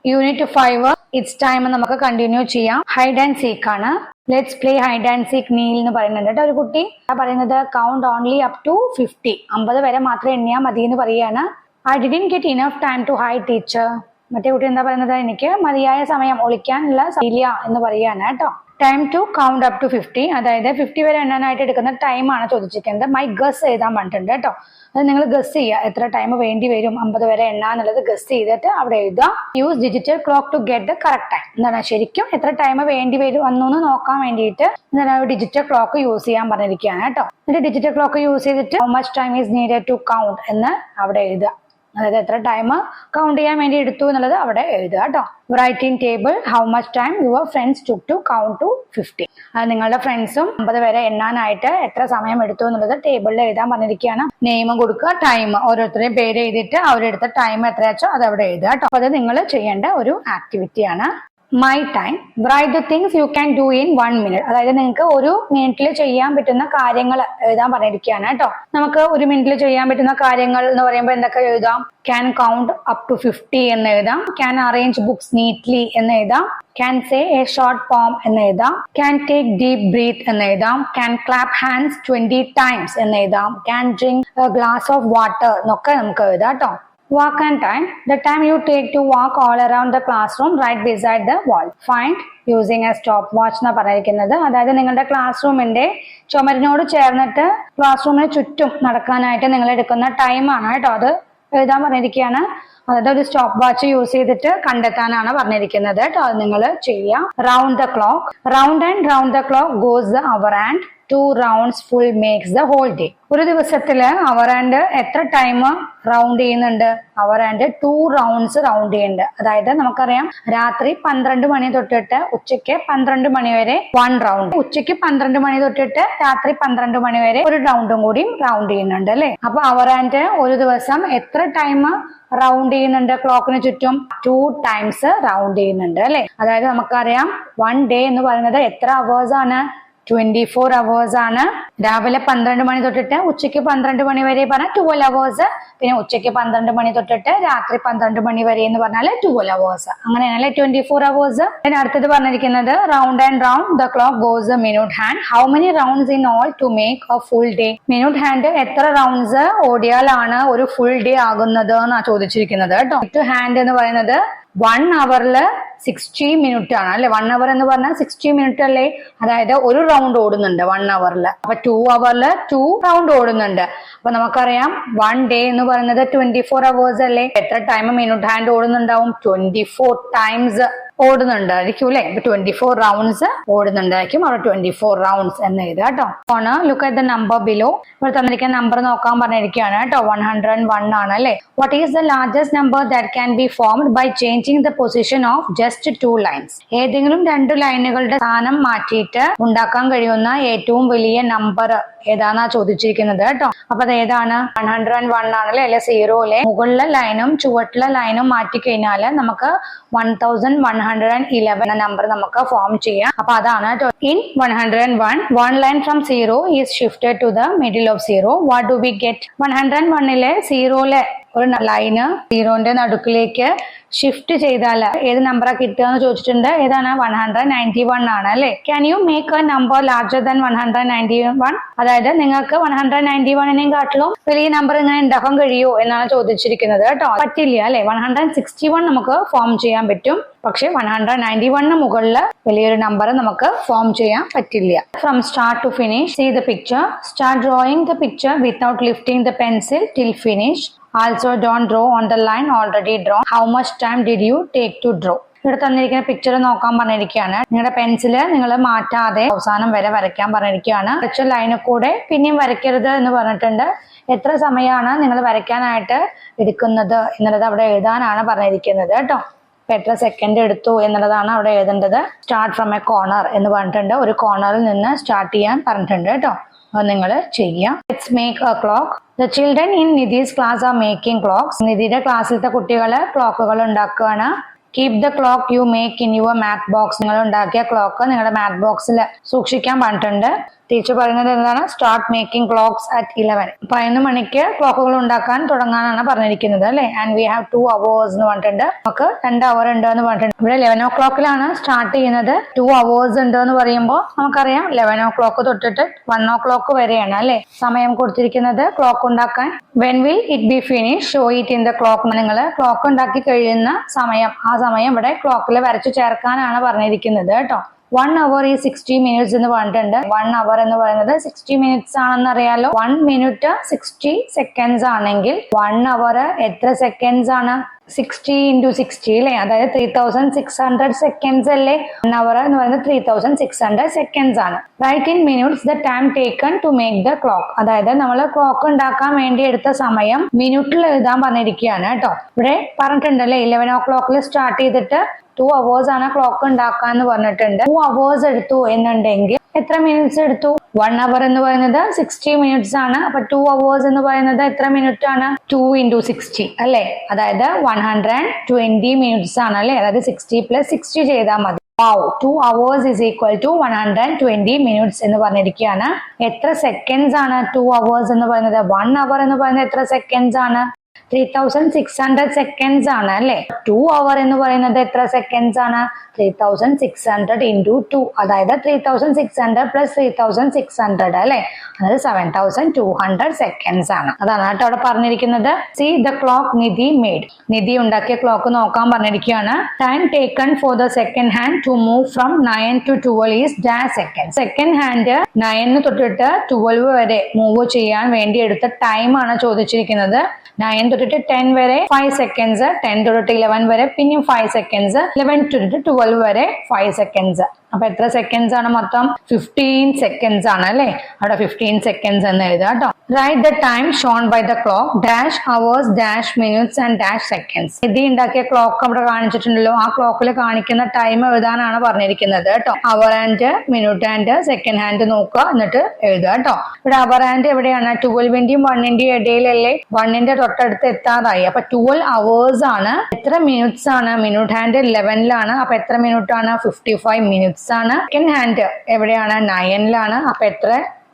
Unit 5 it's time നമുക്ക് continue ചെയ്യാം. Hide and seek ആണ്. Let's play hide and seek Neel എന്ന് പറയുന്നുണ്ട് കേട്ടോ. ഒരു കുട്ടി പറയുന്നത് കൗണ്ട് ഓൺലി അപ് ടു 50, 50 വരെ മാത്രം എണ്ണിയാൽ മതി എന്ന് പറയാണ്. I didn't get enough time to hide teacher. മറ്റേ കുട്ടി എന്താ പറയുന്നത്, എനിക്ക് മതിയായ സമയം ഒളിക്കാനുള്ള ഇല്ല എന്ന് പറയാണ് കേട്ടോ. Time to count up to 50, അതായത് 50 വരെ എണ്ണാനായിട്ട് എടുക്കുന്ന ടൈമാണ് ചോദിച്ചിരിക്കുന്നത്. മൈ ഗസ് എഴുതാൻ പറഞ്ഞിട്ടുണ്ട് കേട്ടോ. അത് നിങ്ങൾ ഗസ് ചെയ്യുക, എത്ര ടൈം വേണ്ടി വരും 50 വരെ എണ്ണാന്നുള്ളത് ഗസ് ചെയ്തിട്ട് അവിടെ എഴുതാം. Use digital clock to get the correct time. എന്താണ് ശരിക്കും എത്ര ടൈം വേണ്ടി വരും എന്നൊന്ന് നോക്കാൻ വേണ്ടിയിട്ട് എന്താണ് ഡിജിറ്റൽ ക്ലോക്ക് യൂസ് ചെയ്യാൻ പറഞ്ഞിരിക്കുകയാണ് കേട്ടോ. എന്നിട്ട് ഡിജിറ്റൽ ക്ലോക്ക് യൂസ് ചെയ്തിട്ട് how much time is needed to count എന്ന് അവിടെ എഴുതുക. അതായത് എത്ര ടൈം കൗണ്ട് ചെയ്യാൻ വേണ്ടി എടുത്തു എന്നുള്ളത് അവിടെ എഴുതുക കേട്ടോ. Write in table how much time your friends took to count to 50. അത് നിങ്ങളുടെ ഫ്രണ്ട്സും 50 വരെ എണ്ണാനായിട്ട് എത്ര സമയം എടുത്തു എന്നുള്ളത് ടേബിളിൽ എഴുതാൻ പറഞ്ഞിരിക്കുകയാണ്. നെയിം കൊടുക്കുക, ടൈം ഓരോരുത്തരുടെയും പേര് എഴുതിയിട്ട് അവരെടുത്ത ടൈം എത്രയാച്ചോ അത് അവിടെ എഴുതുക കേട്ടോ. അപ്പൊ അത് നിങ്ങൾ ചെയ്യേണ്ട ഒരു ആക്ടിവിറ്റിയാണ്. My time write the things you can do in 1 minute. അതായത് നിങ്ങൾക്ക് ഒരു മിനിറ്റിൽ ചെയ്യാൻ പറ്റുന്ന കാര്യങ്ങൾ എഴുതാൻ പറഞ്ഞിരിക്കുകയാണ് കേട്ടോ. നമുക്ക് ഒരു മിനിറ്റിൽ ചെയ്യാൻ പറ്റുന്ന കാര്യങ്ങൾ എന്ന് പറയുമ്പോൾ എന്തൊക്കെ എഴുതാം? ക്യാൻ കൗണ്ട് അപ് ടു 50 എന്ന് എഴുതാം. ക്യാൻ അറേഞ്ച് ബുക്സ് നീറ്റ്ലി എന്ന് എഴുതാം. ക്യാൻ സേ എ ഷോർട്ട് പോം എന്ന് എഴുതാം. ക്യാൻ ടേക്ക് ഡീപ് ബ്രീത്ത് എന്ന് എഴുതാം. ക്യാൻ ക്ലാപ്പ് ഹാൻഡ്സ് 20 times എന്ന് എഴുതാം. Can drink A glass of water എന്നൊക്കെ നമുക്ക് എഴുതാം കേട്ടോ. Walk and time. The time you take to walk all around the classroom right beside the wall. Find using a stopwatch എന്നാ പറഞ്ഞിരിക്കുന്നത്. അതായത് നിങ്ങളുടെ ക്ലാസ് റൂമിന്റെ ചുമരിനോട് ചേർന്നിട്ട് ക്ലാസ് റൂമിന് ചുറ്റും നടക്കാനായിട്ട് നിങ്ങൾ എടുക്കുന്ന ടൈമാണ് കേട്ടോ. അത് എഴുതാൻ പറഞ്ഞിരിക്കുകയാണ്. അതായത് ഒരു സ്റ്റോപ്പ് വാച്ച് യൂസ് ചെയ്തിട്ട് കണ്ടെത്താനാണ് പറഞ്ഞിരിക്കുന്നത് കേട്ടോ. അത് നിങ്ങൾ ചെയ്യാം. Round the clock. Round and round the clock goes the hour and 2 rounds full makes the whole day. ഒരു ദിവസത്തില് അവർ ആൻഡ് എത്ര ടൈം റൗണ്ട് ചെയ്യുന്നുണ്ട്? അവർ ആൻഡ് 2 rounds റൗണ്ട് ചെയ്യുന്നുണ്ട്. അതായത് നമുക്കറിയാം രാത്രി 12 മണി തൊട്ടിട്ട് ഉച്ചയ്ക്ക് 12 മണി വരെ 1 റൗണ്ട്, ഉച്ചയ്ക്ക് 12 മണി തൊട്ടിട്ട് രാത്രി 12 മണി വരെ ഒരു റൗണ്ടും കൂടി റൗണ്ട് ചെയ്യുന്നുണ്ട് അല്ലെ. അപ്പൊ അവർ ആൻഡ് ഒരു ദിവസം എത്ര ടൈം റൗണ്ട് ചെയ്യുന്നുണ്ട്? ക്ലോക്കിന് ചുറ്റും 2 times റൗണ്ട് ചെയ്യുന്നുണ്ട് അല്ലെ. അതായത് നമുക്കറിയാം 1 day എന്ന് പറയുന്നത് എത്ര അവേഴ്സ് ആണ്? 24 hours ആണ്. രാവിലെ 12 മണി തൊട്ടിട്ട് ഉച്ചയ്ക്ക് 12 മണി വരെ പറഞ്ഞാൽ 12 hours. പിന്നെ ഉച്ചയ്ക്ക് 12 മണി തൊട്ടിട്ട് രാത്രി 12 മണി വരെ എന്ന് പറഞ്ഞാൽ 12 hours. അങ്ങനെയാണല്ലേ 24 hours. പിന്നെ അടുത്തത് പറഞ്ഞിരിക്കുന്നത് round and round the clock goes the minute hand. How many rounds in all to make a full day. Minute hand എത്ര റൗണ്ട്സ് ഓടിയാലാണ് ഒരു ഫുൾ ഡേ ആകുന്നത് എന്നാണ് ചോദിച്ചിരിക്കുന്നത് കേട്ടോ. മിനിറ്റ് ഹാൻഡ് എന്ന് പറയുന്നത് 1 hourല് 60 minutes ആണ് അല്ലെ. 1 hour എന്ന് പറഞ്ഞാൽ 60 minutes അല്ലേ. അതായത് ഒരു റൗണ്ട് ഓടുന്നുണ്ട് 1 hourല്. അപ്പൊ 2 hourല് 2 റൗണ്ട് ഓടുന്നുണ്ട്. അപ്പൊ നമുക്കറിയാം 1 day എന്ന് പറയുന്നത് 24 hours അല്ലേ. എത്ര ടൈം മിനിറ്റ് ഹാൻഡ് ഓടുന്നുണ്ടാവും? 24 times ഓടുന്നുണ്ടായിരിക്കും അല്ലെ. 24 rounds ഓടുന്നുണ്ടായിരിക്കും. അവിടെ 24 rounds എന്ന് എഴുതുക കേട്ടോ. ആണ് look at the number below. ഇവിടെ തന്നിരിക്കുന്ന നമ്പർ നോക്കാൻ പറഞ്ഞിരിക്കുകയാണ് കേട്ടോ. 101 ആണ് അല്ലെ. What is the largest number that can be formed by changing the position of just 2 lines. ഏതെങ്കിലും 2 ലൈനുകളുടെ സ്ഥാനം മാറ്റിയിട്ട് ഉണ്ടാക്കാൻ കഴിയുന്ന ഏറ്റവും വലിയ നമ്പർ ഏതാന്നാ ചോദിച്ചിരിക്കുന്നത് കേട്ടോ. അപ്പൊ അത് ഏതാണ്? 101 ആണല്ലേ. അല്ലെ 0ലെ മുകളിലെ ലൈനും ചുവട്ടിലെ ലൈനും മാറ്റി കഴിഞ്ഞാല് നമുക്ക് 1111 എന്ന നമ്പർ നമുക്ക് ഫോം ചെയ്യാം. അപ്പൊ അതാണ് in 101 1 line from 0 is shifted to the middle of 0. What do we get? 101ലെ 0ലെ ഒരു ലൈന് 0ന്റെ നടുക്കിലേക്ക് ഷിഫ്റ്റ് ചെയ്താൽ ഏത് നമ്പറാ കിട്ടുക എന്ന് ചോദിച്ചിട്ടുണ്ട്. ഏതാണ്? 191 ആണ് അല്ലെ. Can you make A number larger than 191? അതായത് നിങ്ങൾക്ക് 191നെയും കാട്ടിലും വലിയ നമ്പർ ഇങ്ങനെ ഉണ്ടാക്കാൻ കഴിയുമോ എന്നാണ് ചോദിച്ചിരിക്കുന്നത് കേട്ടോ. പറ്റില്ല അല്ലെ. 161 നമുക്ക് ഫോം ചെയ്യാൻ പറ്റും. പക്ഷെ 191 മുകളിൽ വലിയൊരു നമ്പർ നമുക്ക് ഫോം ചെയ്യാൻ പറ്റില്ല. From start to finish see the picture. Start drawing the picture without lifting the pencil till finish. Also don't draw on the line already drawn. How much time did you take to draw? ഇവിടെ തന്നിരിക്കുന്ന picture നോക്കാൻ പറഞ്ഞിരിക്കുകയാണ്. നിങ്ങളുടെ pencil നിങ്ങൾ മാറ്റാതെ അവസാനം വരെ വരയ്ക്കാൻ പറഞ്ഞിരിക്കുകയാണ്. കുറച്ച് ലൈനിൽ കൂടെ പിന്നെയും വരയ്ക്കരുത് എന്ന് പറഞ്ഞിട്ടുണ്ട്. എത്ര സമയമാണ് നിങ്ങൾ വരയ്ക്കാനായിട്ട് എടുക്കുന്നത് എന്നുള്ളത് അവിടെ എഴുതാനാണ് പറഞ്ഞിരിക്കുന്നത് കേട്ടോ. എത്ര സെക്കൻഡ് എടുത്തു എന്നുള്ളതാണ് അവിടെ എഴുതേണ്ടത്. സ്റ്റാർട്ട് ഫ്രം എ കോർണർ എന്ന് പറഞ്ഞിട്ടുണ്ട്. ഒരു കോർണറിൽ നിന്ന് സ്റ്റാർട്ട് ചെയ്യാൻ പറഞ്ഞിട്ടുണ്ട് കേട്ടോ. അത് നിങ്ങൾ ചെയ്യാം. Let's make a clock. The children in Nidhi's class are making clocks. നിധിയുടെ ക്ലാസ്സിലത്തെ കുട്ടികള് ക്ലോക്കുകൾ ഉണ്ടാക്കുകയാണ്. Keep the clock you make in your math box. നിങ്ങൾ ഉണ്ടാക്കിയ ക്ലോക്ക് നിങ്ങളുടെ മാത്ത് ബോക്സിൽ സൂക്ഷിക്കാൻ പറഞ്ഞിട്ടുണ്ട്. ടീച്ചർ പറയുന്നത് എന്താണ്? Start making clocks at 11. 11 മണിക്ക് ക്ലോക്കുകൾ ഉണ്ടാക്കാൻ തുടങ്ങാനാണ് പറഞ്ഞിരിക്കുന്നത് അല്ലെ. ആൻഡ് വി ഹാവ് 2 hours എന്ന് പറഞ്ഞിട്ടുണ്ട്. നമുക്ക് 2 hour ഉണ്ട് എന്ന് പറഞ്ഞിട്ടുണ്ട്. ഇവിടെ 11 o'clock സ്റ്റാർട്ട് ചെയ്യുന്നത്. 2 hours ഉണ്ട് എന്ന് പറയുമ്പോൾ നമുക്കറിയാം 11 o'clock തൊട്ടിട്ട് 1 o'clock വരെയാണ് അല്ലെ സമയം കൊടുത്തിരിക്കുന്നത് ക്ലോക്ക് ഉണ്ടാക്കാൻ. When will it be finish show it in the clock. നിങ്ങൾ ക്ലോക്ക് ഉണ്ടാക്കി കഴിയുന്ന സമയം, ആ സമയം ഇവിടെ ക്ലോക്കിൽ വരച്ചു ചേർക്കാനാണ് പറഞ്ഞിരിക്കുന്നത് കേട്ടോ. 1 hour is 60 minutes എന്ന് പറഞ്ഞിട്ടുണ്ട്. 1 hour എന്ന് പറയുന്നത് 60 minutes ആണെന്ന് അറിയാലോ. 1 minute 60 seconds ആണെങ്കിൽ 1 hour എത്ര സെക്കൻഡ്സ് ആണ്? 60 into 60 അല്ലേ, അതായത് 3600 seconds അല്ലേ. 1 hour എന്ന് പറയുന്നത് 3600 seconds ആണ്. Write in minutes the time taken to make the clock. അതായത് നമ്മൾ ക്ലോക്ക് ഉണ്ടാക്കാൻ വേണ്ടി എടുത്ത സമയം മിനിറ്റിൽ എഴുതാൻ പറഞ്ഞിരിക്കുകയാണ് കേട്ടോ. ഇവിടെ പറഞ്ഞിട്ടുണ്ടല്ലേ 11 o'clock സ്റ്റാർട്ട് ചെയ്തിട്ട് 2 hours ആണ് ക്ലോക്ക് ഉണ്ടാക്കാന്ന് പറഞ്ഞിട്ടുണ്ട്. 2 hours എടുത്തു എന്നുണ്ടെങ്കിൽ എത്ര മിനിറ്റ്സ് എടുത്തു? 1 hour എന്ന് പറയുന്നത് 60 minutes ആണ്. അപ്പൊ 2 hours എന്ന് പറയുന്നത് എത്ര മിനിറ്റ് ആണ്? 2 into 60 അല്ലെ, അതായത് 120 minutes ആണ് അല്ലെ. അതായത് 60 plus 60 ചെയ്താൽ മതി. 2 hours is equal to 120 minutes എന്ന് പറഞ്ഞിരിക്കുകയാണ്. എത്ര സെക്കൻഡ്സ് ആണ് 2 hours എന്ന് പറയുന്നത്? 1 hour എന്ന് പറയുന്നത് എത്ര സെക്കൻഡ്സ് ആണ്? 3600 seconds ആണ് അല്ലെ. 2 hour എന്ന് പറയുന്നത് എത്ര സെക്കൻഡ്സ് ആണ്? 3600 into 2, അതായത് 3600 plus 3600 അല്ലെ, അതായത് 7200 seconds ആണ്. അതാണ് കേട്ടോ അവിടെ പറഞ്ഞിരിക്കുന്നത്. See the clock Nidhi made. നിധി ഉണ്ടാക്കിയ ക്ലോക്ക് നോക്കാൻ പറഞ്ഞിരിക്കുകയാണ്. Time taken for the second hand to move from 9 to 12 is dash seconds. Second hand 9 തൊട്ടിട്ട് 12 വരെ മൂവ് ചെയ്യാൻ വേണ്ടി എടുത്ത ടൈം ആണ് ചോദിച്ചിരിക്കുന്നത്. 9 തൊട്ടിട്ട് 10 വരെ 5 seconds, 10 തൊട്ടിട്ട് 11 വരെ പിന്നെയും 5 seconds, 11 തൊട്ടിട്ട് 12 വരെ 5 seconds. അപ്പൊ എത്ര സെക്കൻഡ്സ് ആണ് മൊത്തം? 15 seconds ആണ് അല്ലെ. അവിടെ 15 seconds എന്ന് എഴുതുക കേട്ടോ. Write the time shown by the clock dash hours dash minutes and dash seconds. Nidhi ഉണ്ടാക്കിയ ക്ലോക്ക് അവിടെ കാണിച്ചിട്ടുണ്ടല്ലോ. ആ ക്ലോക്കിൽ കാണിക്കുന്ന ടൈം എഴുതാനാണ് പറഞ്ഞിരിക്കുന്നത് കേട്ടോ. Hour and minute and second hand നോക്കുക, എന്നിട്ട് എഴുതുക കേട്ടോ. ഇവിടെ അവർ ആൻഡ് എവിടെയാണ്? 12ന്റെയും 1ന്റെയും ഇടയിലല്ലേ. 1ന്റെ തൊട്ടടുത്ത് എത്താറായി. അപ്പൊ 12 hours ആണ്. എത്ര മിനിറ്റ്സ് ആണ്? മിനിറ്റ് ഹാൻഡ് 11ലാണ്. അപ്പൊ എത്ര മിനിറ്റ് ആണ്? 55 minutes ആണ്. സെക്കൻഡ് ഹാൻഡ് എവിടെയാണ്? 9ലാണ്. അപ്പൊ എത്ര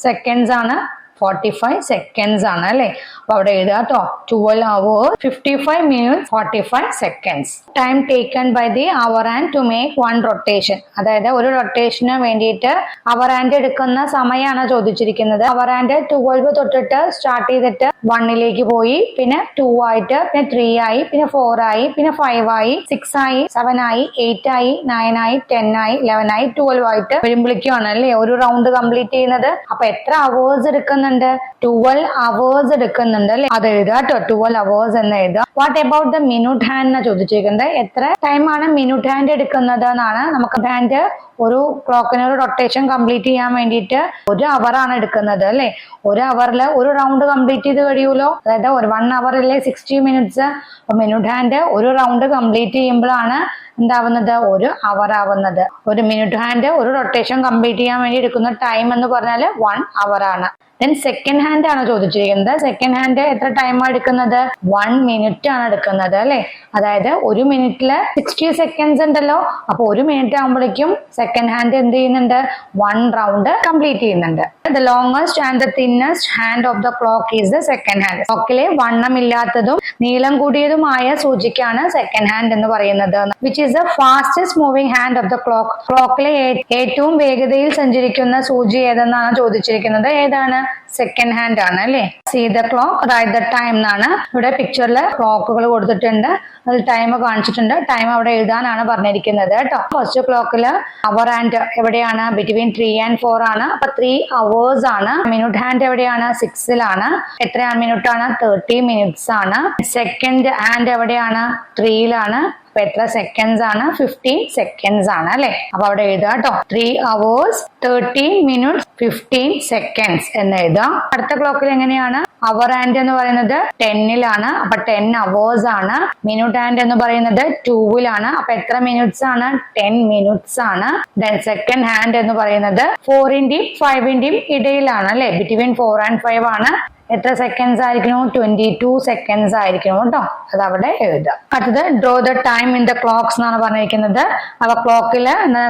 സെക്കൻഡ്സ് ആണ്? 45 seconds ആണ് അല്ലെ. അപ്പൊ അവിടെ എഴുതുക കേട്ടോ. 12 hours 55 minutes 45 seconds. Time taken by the hour hand to make 1 rotation. അതായത് ഒരു റൊട്ടേഷന് വേണ്ടിയിട്ട് അവർ ഹാൻഡ് എടുക്കുന്ന സമയമാണ് ചോദിച്ചിരിക്കുന്നത്. അവർ ഹാൻഡ് 12 തൊട്ടിട്ട് സ്റ്റാർട്ട് ചെയ്തിട്ട് 1ലേക്ക് പോയി, പിന്നെ 2 ആയിട്ട്, പിന്നെ 3 ആയി, പിന്നെ 4 ആയി, പിന്നെ 5 ആയി, 6 ആയി, 7 ആയി, 8 ആയി, 9 ആയി, 10 ആയി, 11 ആയി, 12 ആയിട്ട് വരുമ്പോഴേക്കാണ് അല്ലെ ഒരു റൗണ്ട് കംപ്ലീറ്റ് ചെയ്യുന്നത്. അപ്പൊ എത്ര അവേഴ്സ് എടുക്കുന്ന 12 hours എടുക്കുന്നുണ്ട് അല്ലെ. അത് എഴുതുക കേട്ടോ. 12 hours എന്ന് എഴുതുക. What about the minute hand എന്നാ ചോദിച്ചിരിക്കുന്നത്. എത്ര ടൈമാണ് മിനിറ്റ് ഹാൻഡ് എടുക്കുന്നത് എന്നാണ്. നമുക്ക് ഹാൻഡ് ഒരു ക്ലോക്കിന് ഒരു റൊട്ടേഷൻ കംപ്ലീറ്റ് ചെയ്യാൻ വേണ്ടിയിട്ട് 1 hour ആണ് എടുക്കുന്നത് അല്ലെ. 1 hourൽ ഒരു റൗണ്ട് കംപ്ലീറ്റ് ചെയ്ത് കഴിയൂലോ. അതായത് 1 hour അല്ലേ 60 minutes. അപ്പൊ മിനിറ്റ് ഹാൻഡ് ഒരു റൗണ്ട് കംപ്ലീറ്റ് ചെയ്യുമ്പോഴാണ് എന്താവുന്നത്? 1 hour ആവുന്നത്. ഒരു മിനിറ്റ് ഹാൻഡ് ഒരു റൊട്ടേഷൻ കംപ്ലീറ്റ് ചെയ്യാൻ വേണ്ടി എടുക്കുന്ന ടൈം എന്ന് പറഞ്ഞാൽ 1 hour ആണ്. ദെൻ സെക്കൻഡ് ഹാൻഡ് ആണ് ചോദിച്ചിരിക്കുന്നത്. സെക്കൻഡ് ഹാൻഡ് എത്ര ടൈമാണ് എടുക്കുന്നത്? 1 minute ആണ് എടുക്കുന്നത് അല്ലെ. അതായത് ഒരു മിനിറ്റില് 60 seconds ഉണ്ടല്ലോ. അപ്പൊ 1 minute ആകുമ്പോഴേക്കും സെക്കൻഡ് ഹാൻഡ് എന്ത് ചെയ്യുന്നുണ്ട്? 1 round കംപ്ലീറ്റ് ചെയ്യുന്നുണ്ട്. The longest and the thinnest hand of the clock is the second hand. ക്ലോക്കിലെ വണ്ണമില്ലാത്തതും നീളം കൂടിയതുമായ സൂചിക്കാണ് സെക്കൻഡ് ഹാൻഡ് എന്ന് പറയുന്നത്. Which is the fastest moving hand of the clock. ക്ലോക്കിലെ ഏറ്റവും വേഗതയിൽ സഞ്ചരിക്കുന്ന സൂചി ഏതെന്നാണ് ചോദിച്ചിരിക്കുന്നത്. ഏതാണ്? സെക്കൻഡ് ഹാൻഡ് ആണ് അല്ലെ. See the clock write the time എന്നാണ് ഇവിടെ പിക്ചറിൽ ക്ലോക്കുകൾ കൊടുത്തിട്ടുണ്ട്. അതിൽ ടൈം കാണിച്ചിട്ടുണ്ട്. ടൈം അവിടെ എഴുതാനാണ് പറഞ്ഞിരിക്കുന്നത് കേട്ടോ. ഫസ്റ്റ് ക്ലോക്കില് അവർ ഹാൻഡ് എവിടെയാണ്? ബിറ്റ്വീൻ 3 and 4 ആണ്. അപ്പൊ 3 hours ആണ്. മിനിറ്റ് ഹാൻഡ് എവിടെയാണ്? 6ലാണ്. എത്രയാണ് മിനിറ്റ് ആണ്? 30 minutes ആണ്. സെക്കൻഡ് ഹാൻഡ് എവിടെയാണ്? 3ലാണ്. അപ്പൊ എത്ര സെക്കൻഡ്സ് ആണ്? 15 seconds ആണ് അല്ലെ. അപ്പൊ അവിടെ എഴുതുക കേട്ടോ. 3 hours 30 minutes 15 seconds എന്ന് എഴുതാം. അടുത്ത ക്ലോക്കിൽ എങ്ങനെയാണ്? അവർ ഹാൻഡ് എന്ന് പറയുന്നത് 10ലാണ്. അപ്പൊ 10 hours ആണ്. മിനിറ്റ് ഹാൻഡ് എന്ന് പറയുന്നത് 2ലാണ്. അപ്പൊ എത്ര മിനിറ്റ്സ് ആണ്? 10 minutes ആണ്. ദെൻ സെക്കൻഡ് ഹാൻഡ് എന്ന് പറയുന്നത് 4ന്റെയും 5ന്റെയും ഇടയിലാണ് അല്ലെ. ബിറ്റ്വീൻ 4 and 5 ആണ്. എത്ര സെക്കൻഡ്സ് ആയിരിക്കണം? 22 സെക്കൻഡ്സ് ആയിരിക്കണം കേട്ടോ. അത് അവിടെ എഴുതുക. അടുത്തത് draw the time in the clocks എന്നാണ് പറഞ്ഞിരിക്കുന്നത്. അപ്പൊ ക്ലോക്കിൽ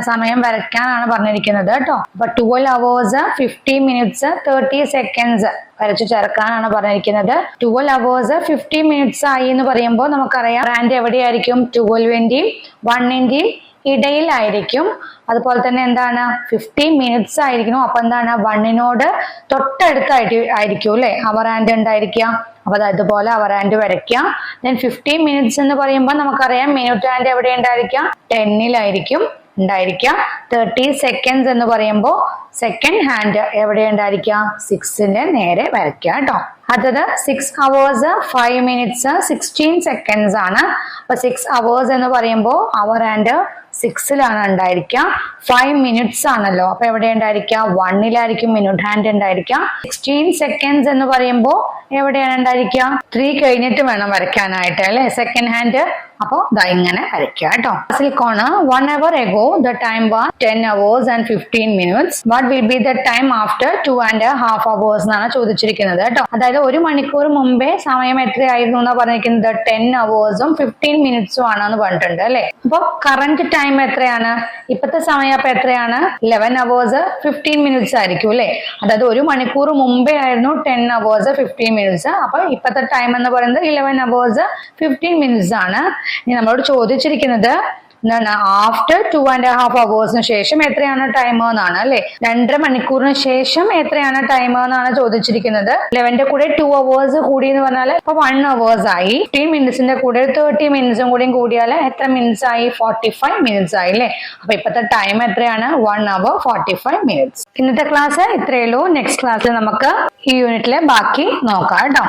സമയം വരയ്ക്കാനാണ് പറഞ്ഞിരിക്കുന്നത് കേട്ടോ. അപ്പൊ 12 hours 50 minutes 30 seconds വരച്ചു ചേർക്കാനാണ് പറഞ്ഞിരിക്കുന്നത്. 12 hours 50 minutes ആയി എന്ന് പറയുമ്പോൾ നമുക്കറിയാം റാൻഡ് എവിടെയായിരിക്കും? 12ന്റെയും 1ന്റെയും ഇടയിലായിരിക്കും. അതുപോലെ തന്നെ എന്താണ്? 15 minutes ആയിരിക്കണം. അപ്പൊ എന്താണ്? 1നോട് തൊട്ടടുത്തായിട്ട് ആയിരിക്കും അല്ലെ അവർ ഹാൻഡ് ഉണ്ടായിരിക്കുക. അപ്പൊ അതുപോലെ അവർ ഹാൻഡ് വരയ്ക്കുക. ദെൻ 15 minutes എന്ന് പറയുമ്പോൾ നമുക്കറിയാം മിനിറ്റ് ഹാൻഡ് എവിടെ ഉണ്ടായിരിക്കുക? 10ലായിരിക്കും ഉണ്ടായിരിക്കുക. 30 seconds എന്ന് പറയുമ്പോൾ സെക്കൻഡ് ഹാൻഡ് എവിടെ ഉണ്ടായിരിക്കുക? 6ന്റെ നേരെ വരയ്ക്കുക കേട്ടോ. അടുത്തത് 6 hours 5 minutes 16 seconds ആണ്. അപ്പൊ 6 hours എന്ന് പറയുമ്പോൾ അവർ ഹാൻഡ് 6ലാണ് ഉണ്ടായിരിക്കുക. 5 minutes ആണല്ലോ. അപ്പൊ എവിടെ ഉണ്ടായിരിക്കുക? 1ലായിരിക്കും മിനിറ്റ് ഹാൻഡ് ഉണ്ടായിരിക്കുക. 16 seconds എന്ന് പറയുമ്പോൾ എവിടെയാണ് ഉണ്ടായിരിക്കുക? 3 കഴിഞ്ഞിട്ട് വേണം വരയ്ക്കാനായിട്ട് അല്ലെ സെക്കൻഡ് ഹാൻഡ്. അപ്പൊ ഇങ്ങനെ വരയ്ക്കുക കേട്ടോ. Cone 1 hour ago the time was 10 hours and 15 minutes. What will be the time after 2.5 hours എന്നാണ് ചോദിച്ചിരിക്കുന്നത് കേട്ടോ. അതായത് 1 മണിക്കൂർ മുമ്പേ സമയം എത്രയായിരുന്നു എന്നാ പറഞ്ഞിരിക്കുന്നത്? 10 hours 15 minutes ആണെന്ന് പറഞ്ഞിട്ടുണ്ട് അല്ലെ. അപ്പൊ കറന്റ് ടൈം എത്രയാണ്? ഇപ്പത്തെ സമയം അപ്പൊ എത്രയാണ്? 11 hours 15 minutes ആയിരിക്കും അല്ലെ. അതായത് 1 മണിക്കൂർ മുമ്പേ ആയിരുന്നു 10 hours 15 minutes. അപ്പൊ ഇപ്പത്തെ ടൈം എന്ന് പറയുന്നത് 11 hours 15 minutes ആണ്. ഇനി നമ്മളോട് ചോദിച്ചിരിക്കുന്നത് എന്താണ്? ആഫ്റ്റർ 2.5 hours ശേഷം എത്രയാണ് ടൈം എന്നാണ് അല്ലെ. 2.5 മണിക്കൂറിന് ശേഷം എത്രയാണ് ടൈം എന്നാണ് ചോദിച്ചിരിക്കുന്നത്. 11ന്റെ കൂടെ 2 hours കൂടി എന്ന് പറഞ്ഞാൽ ഇപ്പൊ 1 hours ആയി. 15 minutesന്റെ കൂടെ 30 minutes കൂടിയും കൂടിയാൽ എത്ര മിനിറ്റ്സ് ആയി? 45 minutes ആയി അല്ലെ. അപ്പൊ ഇപ്പത്തെ ടൈം എത്രയാണ്? 1 hour 45 minutes. ഇന്നത്തെ ക്ലാസ് ഇത്രയേ ഉള്ളൂ. നെക്സ്റ്റ് ക്ലാസ്സിൽ നമുക്ക് ഈ യൂണിറ്റിലെ ബാക്കി നോക്കാം കേട്ടോ.